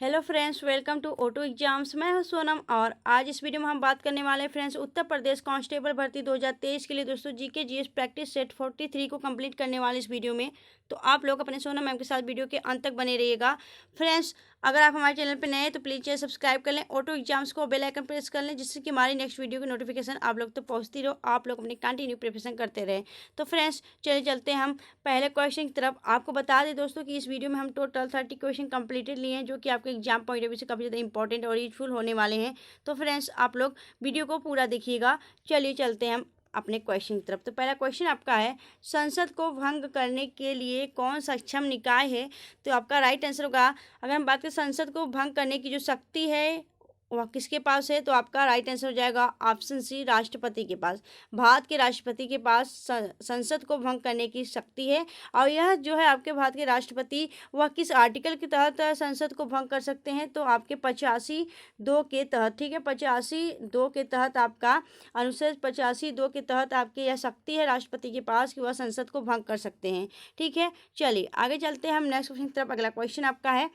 Hello friends, welcome to auto exams. मैं हूं सोनम और आज इस वीडियो में हम बात करने वाले हैं फ्रेंड्स उत्तर प्रदेश कांस्टेबल भर्ती 2023 के लिए दोस्तों जीके जीएस प्रैक्टिस सेट 43 को कंप्लीट करने वाले इस वीडियो में। तो आप लोग अपने सोनम मैम के साथ वीडियो के अंत तक बने रहिएगा। फ्रेंड्स, अगर आप हमारे चैनल पर नए हैं तो प्लीज़ चैनल सब्सक्राइब कर लें, ऑटो एग्जाम्स को बेल आइकन प्रेस कर लें, जिससे कि हमारी नेक्स्ट वीडियो की नोटिफिकेशन आप लोग तक पहुँचती रहो, आप लोग अपनी कंटिन्यू प्रिपरेशन करते रहें। तो फ्रेंड्स चलिए चलते हैं हम पहले क्वेश्चन की तरफ। आपको बता दें दोस्तों कि इस वीडियो में हम टोटल 30 क्वेश्चन कंप्लीटेड लिए हैं, जो कि आपके एग्जाम पॉइंट ऑफ व्यू से काफ़ी ज़्यादा इंपॉर्टेंट और यूजफुल होने वाले हैं। तो फ्रेंड्स आप लोग वीडियो को पूरा देखिएगा। चलिए चलते हैं हम अपने क्वेश्चन की तरफ। तो पहला क्वेश्चन आपका है, संसद को भंग करने के लिए कौन सक्षम निकाय है? तो आपका राइट आंसर होगा, अगर हम बात करें संसद को भंग करने की जो शक्ति है वह किसके पास है, तो आपका राइट आंसर हो जाएगा ऑप्शन सी, राष्ट्रपति के पास। भारत के राष्ट्रपति के पास संसद को भंग करने की शक्ति है। और यह जो है आपके भारत के राष्ट्रपति, वह किस आर्टिकल के तहत संसद को भंग कर सकते हैं? तो आपके 85(2) के तहत। ठीक है, 85(2) के तहत आपका अनुच्छेद 85(2) के तहत आपकी यह शक्ति है राष्ट्रपति के पास कि वह संसद को भंग कर सकते हैं। ठीक है, चलिए आगे चलते हैं हम नेक्स्ट क्वेश्चन की तरफ। अगला क्वेश्चन आपका है,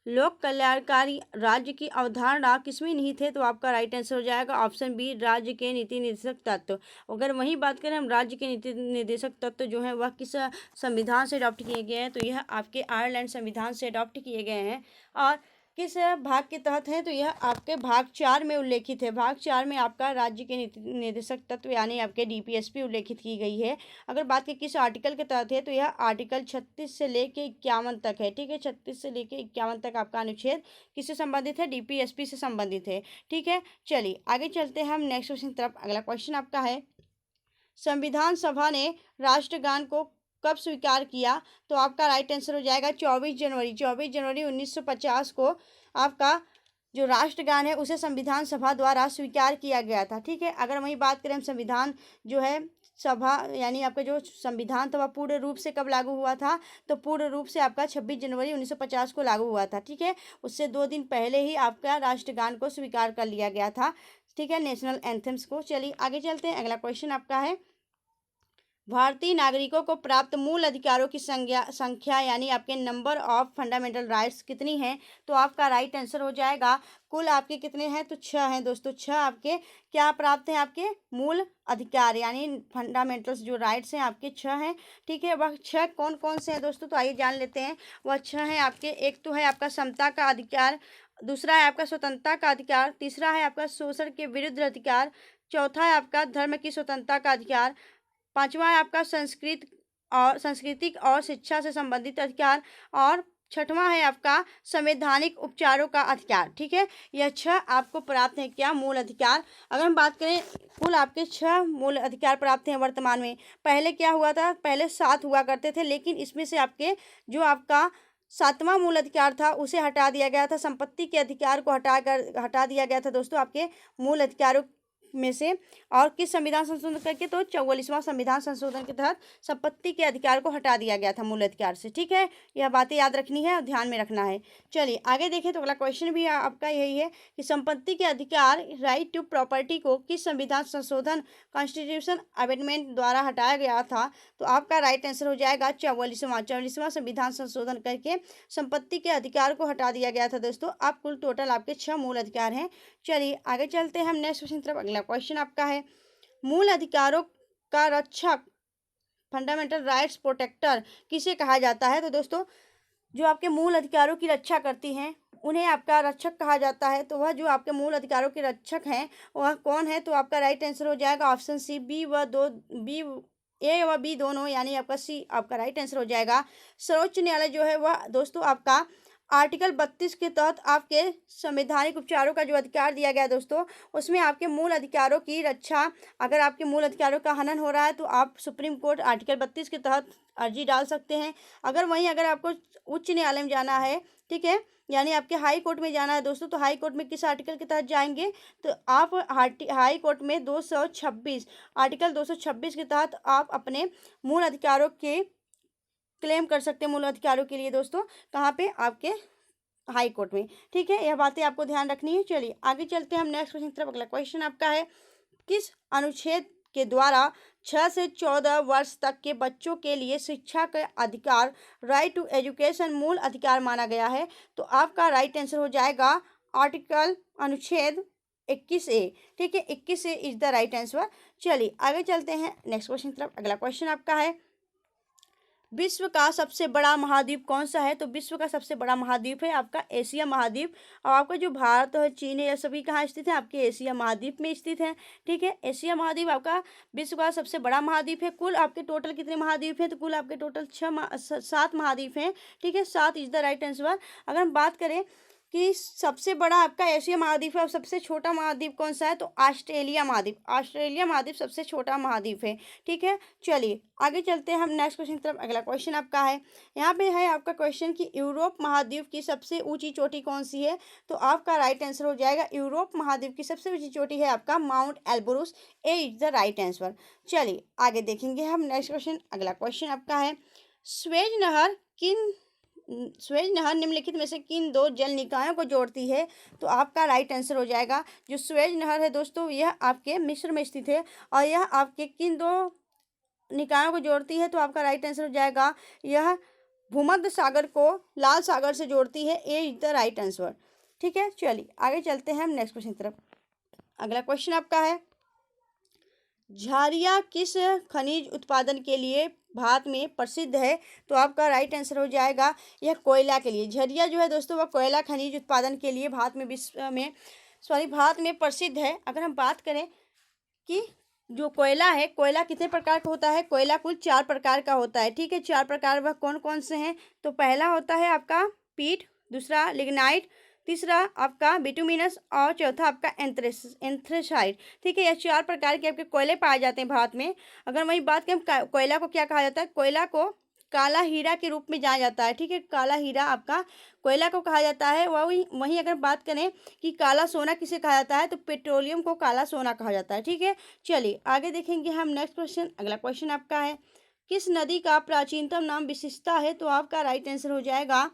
लोक कल्याणकारी राज्य की अवधारणा किसमें निहित है? तो आपका राइट आंसर हो जाएगा ऑप्शन बी, राज्य के नीति निर्देशक तत्व। अगर वही बात करें हम राज्य के नीति निर्देशक तत्व जो है वह किस संविधान से अडॉप्ट किए गए हैं? तो यह आपके आयरलैंड संविधान से अडॉप्ट किए गए हैं। और किस भाग के तहत है? तो यह आपके भाग 4 में उल्लेखित है। भाग 4 में आपका राज्य के नीति निर्देशक तत्व यानी आपके डीपीएसपी उल्लेखित की गई है। अगर बात की किस आर्टिकल के तहत है, तो यह आर्टिकल 36 से लेके 51 तक है। ठीक है, 36 से लेके 51 तक आपका अनुच्छेद किससे संबंधित है? डीपीएसपी से संबंधित है। ठीक है, चलिए आगे चलते हैं हम नेक्स्ट क्वेश्चन की तरफ। अगला क्वेश्चन आपका है, संविधान सभा ने राष्ट्रगान को कब स्वीकार किया? तो आपका राइट आंसर हो जाएगा 24 जनवरी। 24 जनवरी 1950 को आपका जो राष्ट्रगान है उसे संविधान सभा द्वारा स्वीकार किया गया था। ठीक है, अगर वही बात करें हम संविधान जो है सभा यानी आपका जो संविधान था वह पूर्ण रूप से कब लागू हुआ था? तो पूर्ण रूप से आपका 26 जनवरी 1950 को लागू हुआ था। ठीक है, उससे 2 दिन पहले ही आपका राष्ट्रगान को स्वीकार कर लिया गया था। ठीक है, नेशनल एंथम्स को। चलिए आगे चलते हैं। अगला क्वेश्चन आपका है, भारतीय नागरिकों को प्राप्त मूल अधिकारों की संख्या यानी आपके नंबर ऑफ फंडामेंटल राइट्स कितनी है? तो आपका राइट आंसर हो जाएगा, कुल आपके कितने हैं? तो 6 हैं दोस्तों। 6 आपके क्या प्राप्त हैं? आपके मूल अधिकार यानी फंडामेंटल्स जो राइट्स हैं आपके 6 हैं। ठीक है, वह 6 कौन कौन से हैं दोस्तों? तो आइए जान लेते हैं। वह 6 हैं आपके, एक तो है आपका समता का अधिकार, दूसरा है आपका स्वतंत्रता का अधिकार, तीसरा है आपका शोषण के विरुद्ध अधिकार, चौथा है आपका धर्म की स्वतंत्रता का अधिकार, पांचवा है आपका सांस्कृतिक और शिक्षा से संबंधित अधिकार, और छठवां है आपका संवैधानिक उपचारों का अधिकार। ठीक है, यह 6 आपको प्राप्त है क्या? मूल अधिकार। अगर हम बात करें कुल आपके 6 मूल अधिकार प्राप्त हैं वर्तमान में। पहले क्या हुआ था? पहले 7 हुआ करते थे, लेकिन इसमें से आपके जो आपका 7वां मूल अधिकार था उसे हटा दिया गया था। संपत्ति के अधिकार को हटा दिया गया था दोस्तों आपके मूल अधिकारों में से। और किस संविधान संशोधन करके? तो 44वां संविधान संशोधन के तहत संपत्ति के अधिकार को हटा दिया गया था मूल अधिकार से। ठीक है, यह बातें याद रखनी है और ध्यान में रखना है। चलिए आगे देखें। तो अगला क्वेश्चन भी आपका यही है कि संपत्ति के अधिकार राइट टू प्रॉपर्टी को किस संविधान संशोधन कॉन्स्टिट्यूशन अमेंडमेंट द्वारा हटाया गया था? तो आपका राइट आंसर हो जाएगा 44वां संविधान संशोधन करके संपत्ति के अधिकार को हटा दिया गया था दोस्तों। आप कुल टोटल आपके 6 मूल अधिकार हैं। चलिए आगे चलते हैं हम नेक्स्ट क्वेश्चन की तरफ। अगला क्वेश्चन आपका है, मूल अधिकारों का रक्षक फंडामेंटल राइट्स प्रोटेक्टर किसे कहा जाता है? तो दोस्तों जो आपके मूल अधिकारों की रक्षा करती हैं उन्हें आपका रक्षक कहा जाता है। तो वह जो आपके मूल अधिकारों के रक्षक हैं वह कौन है? तो आपका राइट आंसर हो जाएगा ऑप्शन सी, ए व बी दोनों, यानी आपका सी आपका राइट आंसर हो जाएगा। सर्वोच्च न्यायालय जो है वह दोस्तों आपका आर्टिकल 32 के तहत आपके संवैधानिक उपचारों का जो अधिकार दिया गया दोस्तों, उसमें आपके मूल अधिकारों की रक्षा, अगर आपके मूल अधिकारों का हनन हो रहा है तो आप सुप्रीम कोर्ट आर्टिकल 32 के तहत अर्जी डाल सकते हैं। अगर आपको उच्च न्यायालय में जाना है, ठीक है, यानी आपके हाई कोर्ट में जाना है दोस्तों, तो हाई कोर्ट में किस आर्टिकल के तहत जाएंगे? तो आप हाई कोर्ट में 226 आर्टिकल 226 के तहत आप अपने मूल अधिकारों के क्लेम कर सकते हैं। मूल अधिकारों के लिए दोस्तों कहाँ पे? आपके हाई कोर्ट में। ठीक है, यह बातें आपको ध्यान रखनी है। चलिए आगे चलते हैं हम नेक्स्ट क्वेश्चन की तरफ। अगला क्वेश्चन आपका है, किस अनुच्छेद के द्वारा 6 से 14 वर्ष तक के बच्चों के लिए शिक्षा का अधिकार, राइट टू एजुकेशन, मूल अधिकार माना गया है। तो आपका राइट आंसर हो जाएगा आर्टिकल अनुच्छेद 21A। ठीक है, 21A is the right answer. चलिए आगे चलते हैं नेक्स्ट क्वेश्चन की तरफ। अगला क्वेश्चन आपका है, विश्व का सबसे बड़ा महाद्वीप कौन सा है? तो विश्व का सबसे बड़ा महाद्वीप है आपका एशिया महाद्वीप। और आपका जो भारत है, चीन है, यह सभी कहाँ स्थित है? आपके एशिया महाद्वीप में स्थित है। ठीक है, एशिया महाद्वीप आपका विश्व का सबसे बड़ा महाद्वीप है। कुल आपके टोटल कितने महाद्वीप हैं? तो कुल आपके टोटल 7 महाद्वीप हैं। ठीक है, 7 इज द राइट आंसर। अगर हम बात करें कि सबसे बड़ा आपका एशिया महाद्वीप है और सबसे छोटा महाद्वीप कौन सा है? तो ऑस्ट्रेलिया महाद्वीप। ऑस्ट्रेलिया महाद्वीप सबसे छोटा महाद्वीप है। ठीक है, चलिए आगे चलते हैं हम नेक्स्ट क्वेश्चन की तरफ। अगला क्वेश्चन आपका है, यहाँ पे है आपका क्वेश्चन कि यूरोप महाद्वीप की सबसे ऊंची चोटी कौन सी है? तो आपका राइट आंसर हो जाएगा यूरोप महाद्वीप की सबसे ऊंची चोटी है आपका mount Elbrus. A is the right answer. चलिए आगे देखेंगे हम नेक्स्ट क्वेश्चन। अगला क्वेश्चन आपका है, स्वेज नहर निम्नलिखित में से किन 2 जल निकायों को जोड़ती है? तो आपका राइट आंसर हो जाएगा, जो स्वेज नहर है दोस्तों, यह आपके मिस्र में स्थित है और यह आपके किन 2 निकायों को जोड़ती है? तो आपका राइट आंसर हो जाएगा, यह भूमध्य सागर को लाल सागर से जोड़ती है। ए इज द राइट आंसर। ठीक है, चलिए आगे चलते हैं हम नेक्स्ट क्वेश्चन की तरफ। अगला क्वेश्चन आपका है, झारिया किस खनिज उत्पादन के लिए भारत में प्रसिद्ध है? तो आपका राइट आंसर हो जाएगा, यह कोयला के लिए। झरिया जो है दोस्तों, वह कोयला खनिज उत्पादन के लिए भारत में प्रसिद्ध है। अगर हम बात करें कि जो कोयला है, कोयला कितने प्रकार का होता है? कोयला कुल 4 प्रकार का होता है। ठीक है, 4 प्रकार वह कौन कौन से हैं? तो पहला होता है आपका पीट, दूसरा लिग्नाइट, तीसरा आपका बिटुमिनस और चौथा आपका एंथ्रेसाइट। ठीक है, यह 4 प्रकार के आपके कोयले पाए जाते हैं भारत में। अगर वही बात करें कोयला को क्या कहा जाता है? कोयला को काला हीरा के रूप में जाना जाता है। ठीक है, काला हीरा आपका कोयला को कहा जाता है। वहीं अगर बात करें कि काला सोना किसे कहा जाता है? तो पेट्रोलियम को काला सोना कहा जाता है। ठीक है, चलिए आगे देखेंगे हम नेक्स्ट क्वेश्चन। अगला क्वेश्चन आपका है, किस नदी का प्राचीनतम नाम विशिष्टा है? तो आपका राइट आंसर हो जाएगा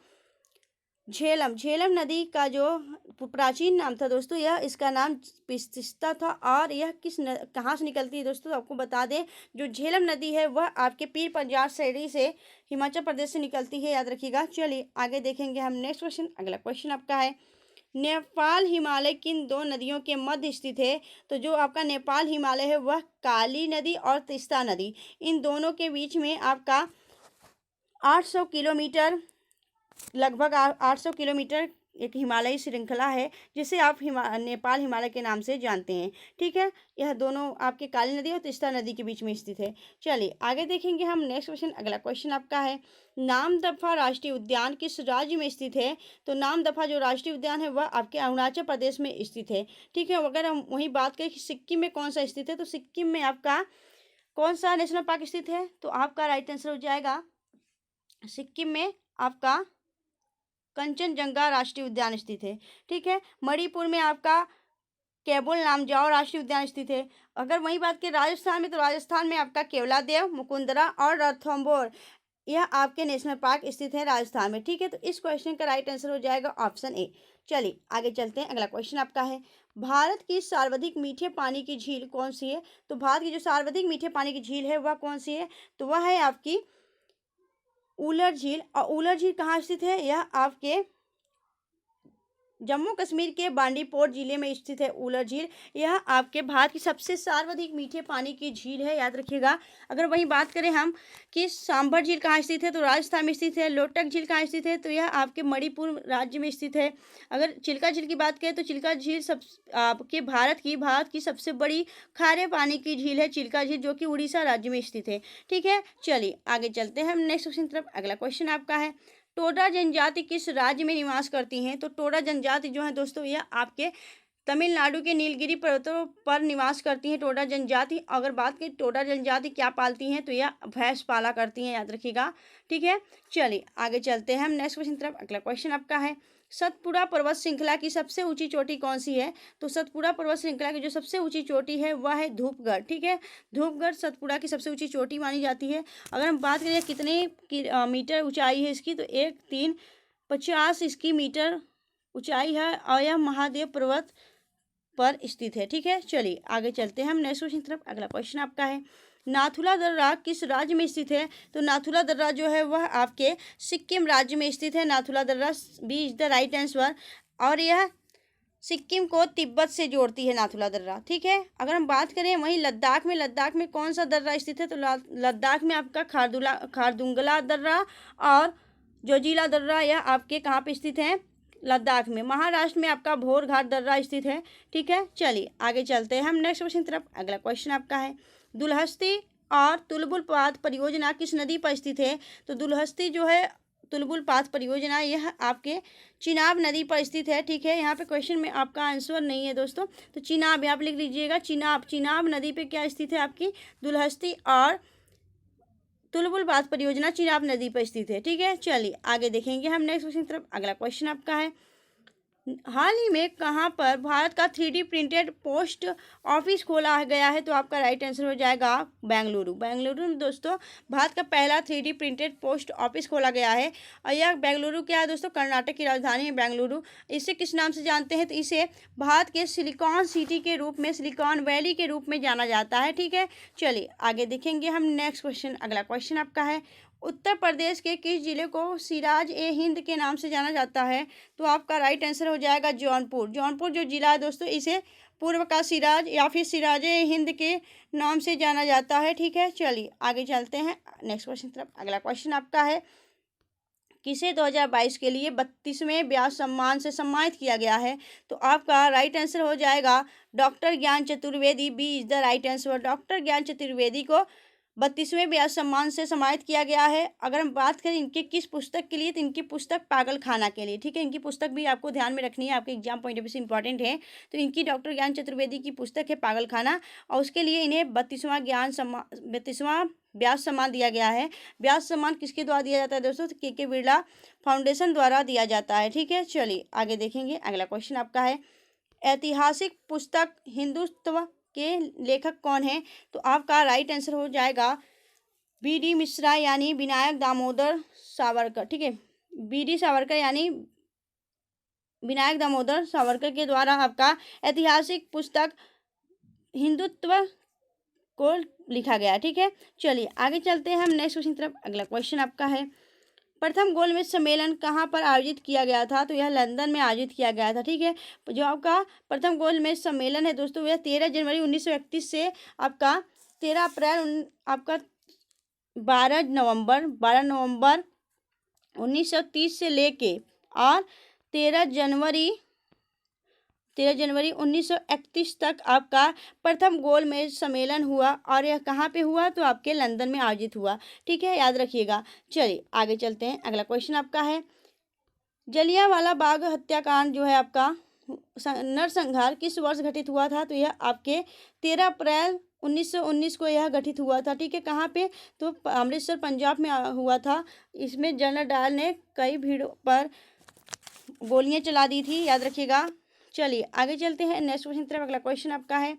झेलम। झेलम नदी का जो प्राचीन नाम था दोस्तों, यह इसका नाम विशिष्टा था। और यह कहाँ से निकलती है दोस्तों? तो आपको बता दें, जो झेलम नदी है वह आपके पीर पंजाब शहरी से हिमाचल प्रदेश से निकलती है, याद रखिएगा। चलिए आगे देखेंगे हम नेक्स्ट क्वेश्चन। अगला क्वेश्चन आपका है, नेपाल हिमालय किन 2 नदियों के मध्य स्थित है? तो जो आपका नेपाल हिमालय है वह काली नदी और तीस्ता नदी, इन दोनों के बीच में आपका 800 किलोमीटर, लगभग 800 किलोमीटर एक हिमालयी श्रृंखला है, जिसे आप नेपाल हिमालय के नाम से जानते हैं। ठीक है, यह दोनों आपके काली नदी और तीस्ता नदी के बीच में स्थित है। चलिए आगे देखेंगे हम नेक्स्ट क्वेश्चन। अगला क्वेश्चन आपका है, नामदफा राष्ट्रीय उद्यान किस राज्य में स्थित है? तो नामदफा जो राष्ट्रीय उद्यान है वह आपके अरुणाचल प्रदेश में स्थित है। ठीक है, अगर हम वही बात करें कि सिक्किम में कौन सा स्थित है, तो सिक्किम में आपका कौन सा नेशनल पार्क स्थित है? तो आपका राइट आंसर हो जाएगा, सिक्किम में आपका कंचनजंगा राष्ट्रीय उद्यान स्थित है। ठीक है, मणिपुर में आपका केबुल लामजाओ राष्ट्रीय उद्यान स्थित है। अगर वही बात करें राजस्थान में, तो राजस्थान में आपका केवलादेव, मुकुंदरा और रणथंभौर, यह आपके नेशनल पार्क स्थित है राजस्थान में। ठीक है, तो इस क्वेश्चन का राइट आंसर हो जाएगा ऑप्शन ए। चलिए आगे चलते हैं। अगला क्वेश्चन आपका है, भारत की सर्वाधिक मीठे पानी की झील कौन सी है? तो भारत की जो सर्वाधिक मीठे पानी की झील है वह कौन सी है? तो वह है आपकी उलर झील। और उलर झील कहाँ स्थित है? यह आपके जम्मू कश्मीर के बांडीपोर जिले में स्थित है उलर झील। यह आपके भारत की सबसे सर्वाधिक मीठे पानी की झील है, याद रखिएगा। अगर वही बात करें हम कि सांभर झील कहाँ स्थित है, तो राजस्थान में स्थित है। लोटक झील कहाँ स्थित है, तो यह आपके मणिपुर राज्य में स्थित है। अगर चिल्का झील की बात करें, तो चिल्का झील आपके भारत की सबसे बड़ी खारे पानी की झील है चिल्का झील, जो कि उड़ीसा राज्य में स्थित है। ठीक है, चलिए आगे चलते हैं हम नेक्स्ट क्वेश्चन की तरफ। अगला क्वेश्चन आपका है, टोडा जनजाति किस राज्य में निवास करती हैं? तो टोडा जनजाति जो है दोस्तों, यह आपके तमिलनाडु के नीलगिरी पर्वतों पर निवास करती हैं टोडा जनजाति। अगर बात करें टोडा जनजाति क्या पालती हैं, तो यह भैंस पाला करती हैं, याद रखिएगा। ठीक है, चलिए आगे चलते हैं हम नेक्स्ट क्वेश्चन की तरफ। अगला क्वेश्चन आपका है, सतपुड़ा पर्वत श्रृंखला की सबसे ऊंची चोटी कौन सी है? तो सतपुड़ा पर्वत श्रृंखला की जो सबसे ऊंची चोटी है वह है धूपगढ़। ठीक है, धूपगढ़ सतपुड़ा की सबसे ऊंची चोटी मानी जाती है। अगर हम बात करें कितने मीटर ऊंचाई है इसकी, तो 1350 इसकी मीटर ऊंचाई है। और यह महादेव पर्वत पर स्थित है। ठीक है, चलिए आगे चलते हैं हम नेक्स्ट क्वेश्चन की तरफ। अगला क्वेश्चन आपका है, नाथुला दर्रा किस राज्य में स्थित है? तो नाथुला दर्रा जो है वह आपके सिक्किम राज्य में स्थित है। नाथुला दर्रा B is the right answer, और यह सिक्किम को तिब्बत से जोड़ती है नाथुला दर्रा। ठीक है, अगर हम बात करें वहीं लद्दाख में कौन सा दर्रा स्थित है? तो लद्दाख में आपका खारदुंगला दर्रा और जोजिला दर्रा, यह आपके कहाँ पे स्थित है? लद्दाख में। महाराष्ट्र में आपका भोर घाट दर्रा स्थित है। ठीक है, चलिए आगे चलते हैं हम नेक्स्ट क्वेश्चन की तरफ। अगला क्वेश्चन आपका है, दुलहस्ती और तुलबुल पात परियोजना किस नदी पर स्थित है? तो दुलहस्ती जो है तुलबुल पात परियोजना यह आपके चिनाब नदी पर स्थित है। ठीक है, यहाँ पे क्वेश्चन में आपका आंसर नहीं है दोस्तों, तो चिनाब यहाँ पे लिख लीजिएगा। चिनाब नदी पे क्या स्थित है? आपकी दुलहस्ती और तुलबुल पात परियोजना चिनाब नदी पर स्थित है। ठीक है, चलिए आगे देखेंगे हम नेक्स्ट क्वेश्चन की तरफ। अगला क्वेश्चन आपका है, हाल ही में कहाँ पर भारत का 3D प्रिंटेड पोस्ट ऑफिस खोला गया है? तो आपका राइट आंसर हो जाएगा बेंगलुरु। बेंगलुरु में दोस्तों भारत का पहला 3D प्रिंटेड पोस्ट ऑफिस खोला गया है, और यह बेंगलुरु क्या है दोस्तों? कर्नाटक की राजधानी है बेंगलुरु। इसे किस नाम से जानते हैं? तो इसे भारत के सिलिकॉन सिटी के रूप में, सिलिकॉन वैली के रूप में जाना जाता है। ठीक है, चलिए आगे देखेंगे हम नेक्स्ट क्वेश्चन। अगला क्वेश्चन आपका है, उत्तर प्रदेश के किस जिले को सिराज ए हिंद के नाम से जाना जाता है? तो आपका राइट आंसर हो जाएगा जौनपुर। जौनपुर जो जिला है दोस्तों, इसे पूर्व का सिराज या फिर सिराज ए हिंद के नाम से जाना जाता है। ठीक है, चलिए आगे चलते हैं नेक्स्ट क्वेश्चन की तरफ। अगला क्वेश्चन आपका है, किसे 2022 के लिए 32वें व्यास सम्मान से सम्मानित किया गया है? तो आपका राइट आंसर हो जाएगा doctor Gyan Chaturvedi. B is the right answer. Doctor Gyan Chaturvedi को 32वें व्यास सम्मान से सम्मानित किया गया है। अगर हम बात करें इनके किस पुस्तक के लिए, तो इनकी पुस्तक पागल खाना के लिए। ठीक है, इनकी पुस्तक भी आपको ध्यान में रखनी है, आपके एग्जाम पॉइंट ऑफ व्यू से इंपॉर्टेंट है। तो इनकी डॉक्टर ज्ञान चतुर्वेदी की पुस्तक है पागल खाना, और उसके लिए इन्हें 32वां व्यास सम्मान दिया गया है। व्यास सम्मान किसके द्वारा दिया जाता है दोस्तों? तो के बिरला फाउंडेशन द्वारा दिया जाता है। ठीक है, चलिए आगे देखेंगे। अगला क्वेश्चन आपका है, ऐतिहासिक पुस्तक हिंदुत्व के लेखक कौन है? तो आपका राइट आंसर हो जाएगा बी.डी. मिश्रा यानी विनायक दामोदर सावरकर। ठीक है, बी.डी. सावरकर यानी विनायक दामोदर सावरकर के द्वारा आपका ऐतिहासिक पुस्तक हिंदुत्व को लिखा गया। ठीक है, चलिए आगे चलते हैं हम नेक्स्ट क्वेश्चन की तरफ। अगला क्वेश्चन आपका है, प्रथम गोलमेज सम्मेलन कहाँ पर आयोजित किया गया था? तो यह लंदन में आयोजित किया गया था। ठीक है, जो आपका प्रथम गोलमेज सम्मेलन है दोस्तों, यह 13 जनवरी 1931 से आपका 13 अप्रैल आपका 12 नवंबर 1930 से लेके और 13 जनवरी 1931 तक आपका प्रथम गोलमेज सम्मेलन हुआ, और यह कहाँ पे हुआ? तो आपके लंदन में आयोजित हुआ। ठीक है, याद रखिएगा। चलिए आगे चलते हैं। अगला क्वेश्चन आपका है, जलियांवाला बाग हत्याकांड जो है आपका नरसंहार किस वर्ष घटित हुआ था? तो यह आपके 13 अप्रैल 1919 को यह गठित हुआ था। ठीक है, कहाँ पे? तो अमृतसर पंजाब में हुआ था। इसमें जनरल डायर ने कई भीड़ों पर गोलियां चला दी थी, याद रखिएगा। चलिए आगे चलते हैं नेक्स्ट क्वेश्चन की तरफ। अगला क्वेश्चन आपका है,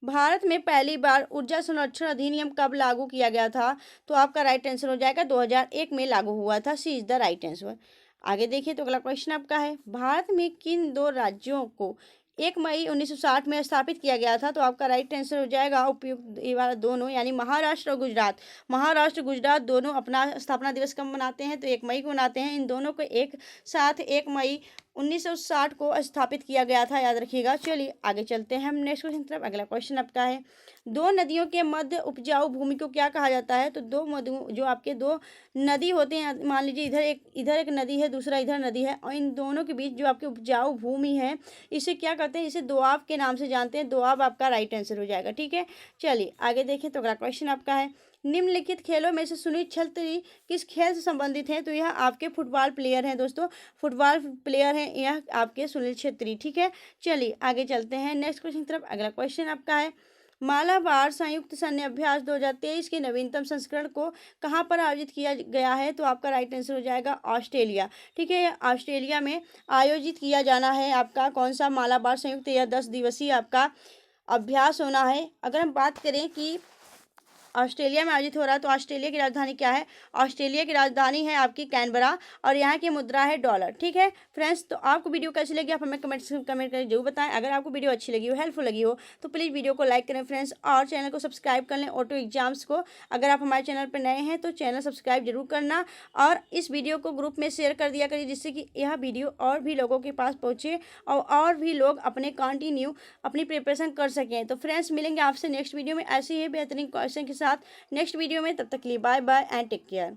भारत में पहली बार ऊर्जा संरक्षण अधिनियम कब लागू किया गया था? तो आपका राइट आंसर हो जाएगा 2001 में लागू हुआ था। सी इज द राइट आंसर। आगे देखिए, तो अगला क्वेश्चन आपका है, भारत में किन 2 राज्यों को 1 मई 1960 में स्थापित किया गया था? तो आपका राइट आंसर हो जाएगा उपयुक्त ये वाला दोनों, यानी महाराष्ट्र और गुजरात। महाराष्ट्र गुजरात दोनों अपना स्थापना दिवस कब मनाते हैं? तो 1 मई को मनाते हैं। इन दोनों को एक साथ 1 मई 1960 को स्थापित किया गया था, याद रखिएगा। चलिए आगे चलते हैं हम नेक्स्ट क्वेश्चन की तरफ। अगला क्वेश्चन आपका है, 2 नदियों के मध्य उपजाऊ भूमि को क्या कहा जाता है? तो जो आपके 2 नदी होते हैं, मान लीजिए इधर एक नदी है, दूसरा इधर नदी है, और इन दोनों के बीच जो आपकी उपजाऊ भूमि है, इसे क्या कहते हैं? इसे दोआब के नाम से जानते हैं। दोआब आपका राइट आंसर हो जाएगा। ठीक है, चलिए आगे देखें। तो अगला क्वेश्चन आपका है, निम्नलिखित खेलों में से सुनील छेत्री किस खेल से संबंधित हैं? तो यह आपके फुटबॉल प्लेयर हैं दोस्तों, फुटबॉल प्लेयर हैं यह आपके सुनील छेत्री। ठीक है, चलिए आगे चलते हैं नेक्स्ट क्वेश्चन की तरफ। अगला क्वेश्चन आपका है, मालाबार संयुक्त सैन्य अभ्यास 2023 के नवीनतम संस्करण को कहाँ पर आयोजित किया गया है? तो आपका राइट आंसर हो जाएगा ऑस्ट्रेलिया। ठीक है, ऑस्ट्रेलिया में आयोजित किया जाना है आपका कौन सा मालाबार संयुक्त, या 10 दिवसीय आपका अभ्यास होना है। अगर हम बात करें कि ऑस्ट्रेलिया में आयोजित हो रहा है। तो ऑस्ट्रेलिया की राजधानी क्या है? ऑस्ट्रेलिया की राजधानी है आपकी कैनबरा और यहाँ की मुद्रा है डॉलर। ठीक है फ्रेंड्स, तो आपको वीडियो कैसी लगी आप हमें कमेंट करके जरूर बताएं। अगर आपको वीडियो अच्छी लगी हो, हेल्पफुल लगी हो, तो प्लीज़ वीडियो को लाइक करें फ्रेंड्स और चैनल को सब्सक्राइब कर लें ऑटो एग्जाम्स को। अगर आप हमारे चैनल पर नए हैं तो चैनल सब्सक्राइब जरूर करना और इस वीडियो को ग्रुप में शेयर कर दिया करिए, जिससे कि यह वीडियो और भी लोगों के पास पहुँचे और भी लोग अपने कंटिन्यू अपनी प्रिपरेशन कर सकें। तो फ्रेंड्स, मिलेंगे आपसे नेक्स्ट वीडियो में ऐसे ही बेहतरीन क्वेश्चन के साथ नेक्स्ट वीडियो में। तब तक के लिए bye bye and take care.